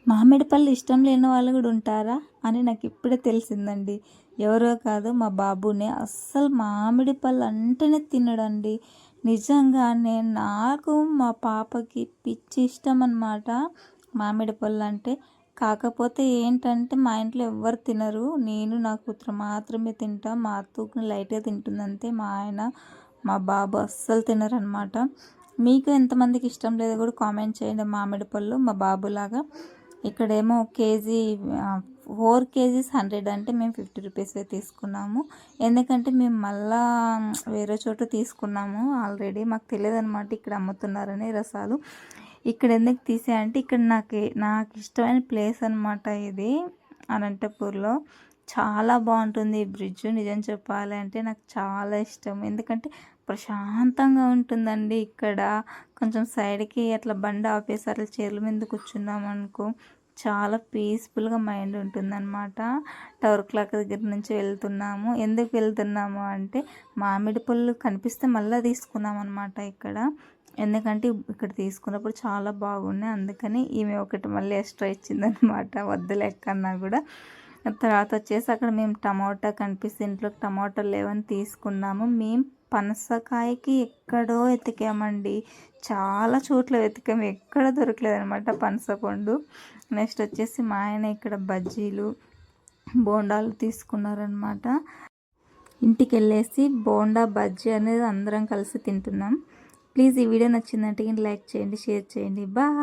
మామిడి పళ్ళు ఇష్టం లేని వాళ్ళు కూడా ఉంటారా అని నాకు ఇప్పుడే తెలిసిందండి. ఎవరో కాదు, మా బాబునే అస్సలు మామిడి పళ్ళు అంటేనే తినడండి. నిజంగానే నాకు మా పాపకి పిచ్చి ఇష్టం అన్నమాట మామిడి పళ్ళు అంటే. కాకపోతే ఏంటంటే మా ఇంట్లో ఎవ్వరు తినరు, నేను నా కూతురు మాత్రమే తింటాం. మా అత్తకు లైట్గా తింటుంది అంతే. మా ఆయన మా బాబు అస్సలు తినరనమాట. మీకు ఎంతమందికి ఇష్టం లేదో కూడా కామెంట్ చేయండి మామిడి పళ్ళు మా బాబులాగా. ఇక్కడేమో కేజీ 4 కేజీస్ 100 అంటే మేము 50 రూపీసే తీసుకున్నాము. ఎందుకంటే మేము మళ్ళా వేరే చోట తీసుకున్నాము ఆల్రెడీ. మాకు తెలియదనమాట ఇక్కడ అమ్ముతున్నారని రసాలు. ఇక్కడ ఎందుకు తీసాయంటే ఇక్కడ నాకు ఇష్టమైన ప్లేస్ అనమాట ఇది, అనంతపూర్లో. చాలా బాగుంటుంది ఈ బ్రిడ్జ్. నిజం చెప్పాలి అంటే నాకు చాలా ఇష్టం. ఎందుకంటే ప్రశాంతంగా ఉంటుందండి ఇక్కడ. కొంచెం సైడ్కి అట్లా బండి ఆపేసి అట్లా చీరల మీద కూర్చున్నాం అనుకో, చాలా పీస్ఫుల్గా మైండ్ ఉంటుందన్నమాట. టవర్ క్లాక్ దగ్గర నుంచి వెళ్తున్నాము. ఎందుకు వెళ్తున్నాము అంటే మామిడి పళ్ళు కనిపిస్తే మళ్ళీ తీసుకున్నాం అనమాట ఇక్కడ. ఎందుకంటే ఇక్కడ తీసుకున్నప్పుడు చాలా బాగున్నాయి, అందుకని ఈమె ఒకటి మళ్ళీ ఎక్స్ట్రా ఇచ్చిందనమాట, వద్దులెక్కన్నా కూడా. తర్వాత వచ్చేసి అక్కడ మేము టమాటా కనిపిస్తే ఇంట్లోకి టమాటాలు లేవని తీసుకున్నాము. మేము పనసకాయకి ఎక్కడో వెతికామండి, చాలా చోట్ల వెతికాము, ఎక్కడ దొరకలేదు అనమాట పనసపండు. నెక్స్ట్ వచ్చేసి మా ఆయన ఇక్కడ బజ్జీలు బోండాలు తీసుకున్నారనమాట. ఇంటికి వెళ్ళేసి బోండా బజ్జీ అనేది అందరం కలిసి తింటున్నాం. ప్లీజ్ ఈ వీడియో నచ్చిందంటే లైక్ చేయండి, షేర్ చేయండి. బాయ్.